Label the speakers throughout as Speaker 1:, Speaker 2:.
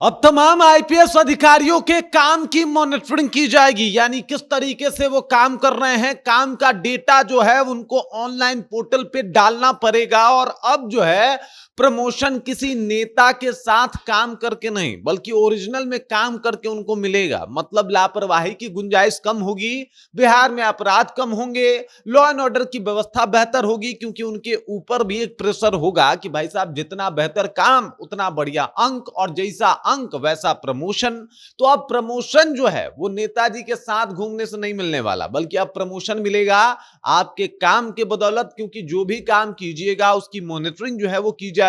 Speaker 1: अब तमाम आईपीएस अधिकारियों के काम की मॉनिटरिंग की जाएगी, यानी किस तरीके से वो काम कर रहे हैं, काम का डेटा जो है उनको ऑनलाइन पोर्टल पे डालना पड़ेगा। और अब जो है प्रमोशन किसी नेता के साथ काम करके नहीं बल्कि ओरिजिनल में काम करके उनको मिलेगा। मतलब लापरवाही की गुंजाइश कम होगी, बिहार में अपराध कम होंगे, लॉ एंड ऑर्डर की व्यवस्था बेहतर होगी, क्योंकि उनके ऊपर भी एक प्रेशर होगा कि भाई साहब जितना बेहतर काम उतना बढ़िया अंक, और जैसा अंक वैसा प्रमोशन। तो अब प्रमोशन जो है वो नेताजी के साथ घूमने से नहीं मिलने वाला, बल्कि अब प्रमोशन मिलेगा आपके काम के बदौलत, क्योंकि जो भी काम कीजिएगा उसकी मॉनिटरिंग जो है वो की जाएगी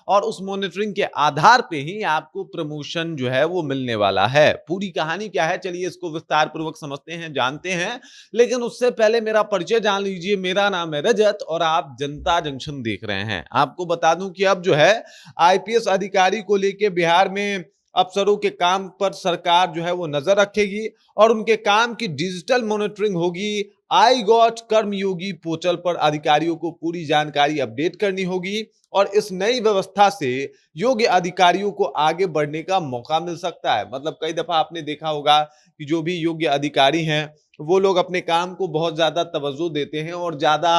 Speaker 1: और उस मॉनिटरिंग के आधार पे ही आपको प्रमोशन जो है वो मिलने वाला है। पूरी कहानी क्या है, चलिए इसको विस्तार पूर्वक समझते हैं, जानते हैं। लेकिन उससे पहले मेरा परिचय जान लीजिए। मेरा नाम है रजत और आप जनता जंक्शन देख रहे हैं। आपको बता दूं कि अब जो है आईपीएस अधिकारी को लेके बिहार में अफसरों के काम पर सरकार जो है वो नजर रखेगी और उनके काम की डिजिटल मॉनिटरिंग होगी। आई गॉट कर्मयोगी पोर्टल पर अधिकारियों को पूरी जानकारी अपडेट करनी होगी और इस नई व्यवस्था से योग्य अधिकारियों को आगे बढ़ने का मौका मिल सकता है। मतलब कई दफा आपने देखा होगा कि जो भी योग्य अधिकारी हैं वो लोग अपने काम को बहुत ज्यादा तवज्जो देते हैं और ज्यादा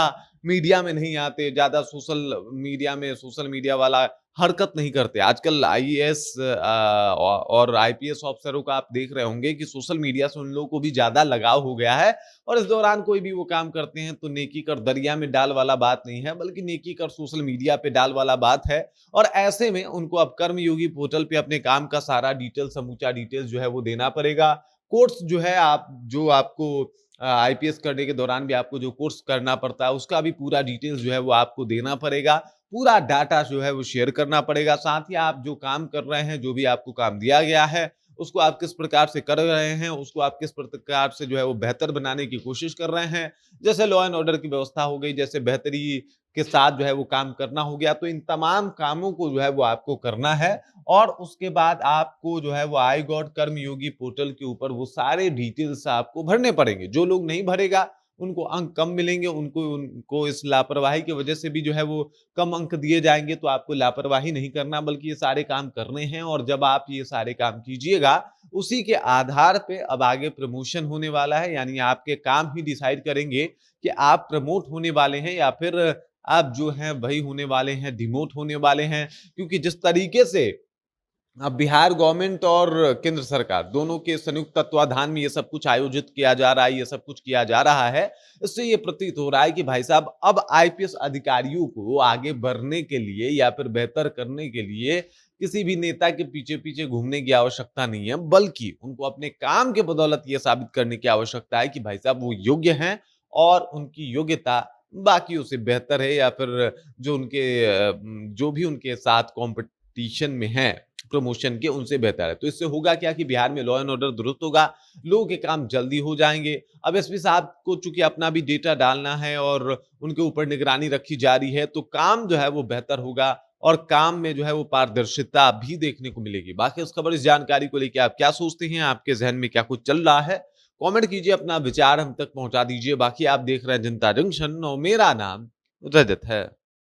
Speaker 1: मीडिया में नहीं आते, ज्यादा सोशल मीडिया वाला हरकत नहीं करते। आजकल आईएएस और आईपीएस अफसरों का आप देख रहे होंगे कि सोशल मीडिया से उन लोगों को भी ज्यादा लगाव हो गया है और इस दौरान कोई भी वो काम करते हैं तो नेकी कर दरिया में डाल वाला बात नहीं है, बल्कि नेकी कर सोशल मीडिया पे डाल वाला बात है। और ऐसे में उनको अब कर्मयोगी पोर्टल पे अपने काम का सारा डिटेल, समूचा डिटेल्स जो है वो देना पड़ेगा। कोर्स जो है आपको आईपीएस करने के दौरान भी आपको जो कोर्स करना पड़ता है उसका भी पूरा डिटेल्स जो है वो आपको देना पड़ेगा। पूरा डाटा जो है वो शेयर करना पड़ेगा। साथ ही आप जो काम कर रहे हैं, जो भी आपको काम दिया गया है, उसको आप किस प्रकार से कर रहे हैं, उसको आप किस प्रकार से जो है वो बेहतर बनाने की कोशिश कर रहे हैं। जैसे लॉ एंड ऑर्डर की व्यवस्था हो गई, जैसे बेहतरी के साथ जो है वो काम करना हो गया। तो इन तमाम कामों को जो है वो आपको करना है और उसके बाद आपको जो है वो आई गॉट कर्मयोगी पोर्टल के ऊपर वो सारे डिटेल्स आपको भरने पड़ेंगे। जो लोग नहीं भरेगा उनको अंक कम मिलेंगे, उनको इस लापरवाही की वजह से भी जो है वो कम अंक दिए जाएंगे। तो आपको लापरवाही नहीं करना बल्कि ये सारे काम करने हैं और जब आप ये सारे काम कीजिएगा उसी के आधार पे अब आगे प्रमोशन होने वाला है। यानी आपके काम ही डिसाइड करेंगे कि आप प्रमोट होने वाले हैं या फिर आप जो हैं वही होने वाले हैं, डिमोट होने वाले हैं। क्योंकि जिस तरीके से अब बिहार गवर्नमेंट और केंद्र सरकार दोनों के संयुक्त तत्वाधान में ये सब कुछ आयोजित किया जा रहा है, ये सब कुछ किया जा रहा है, इससे ये प्रतीत हो रहा है कि भाई साहब अब आईपीएस अधिकारियों को आगे बढ़ने के लिए या फिर बेहतर करने के लिए किसी भी नेता के पीछे पीछे घूमने की आवश्यकता नहीं है, बल्कि उनको अपने काम के बदौलत ये साबित करने की आवश्यकता है कि भाई साहब वो योग्य हैं और उनकी योग्यता बाकियों से बेहतर है, या फिर जो भी उनके साथ कॉम्पिटिशन में है प्रमोशन के, उनसे बेहतर है। तो इससे होगा क्या कि बिहार में लॉ एंड ऑर्डर दुरुस्त होगा, लोगों के काम जल्दी हो जाएंगे। अब एसपी साहब को चूंकि अपना भी डेटा डालना है और उनके ऊपर निगरानी रखी जा रही है, तो काम जो है वो बेहतर होगा और काम में जो है वो पारदर्शिता भी देखने को मिलेगी। बाकी इस खबर, इस जानकारी को लेकर आप क्या सोचते हैं, आपके जहन में क्या कुछ चल रहा है, कमेंट कीजिए, अपना विचार हम तक पहुंचा दीजिए। बाकी आप देख रहे हैं जनता जंक्शन और मेरा नाम रजत है।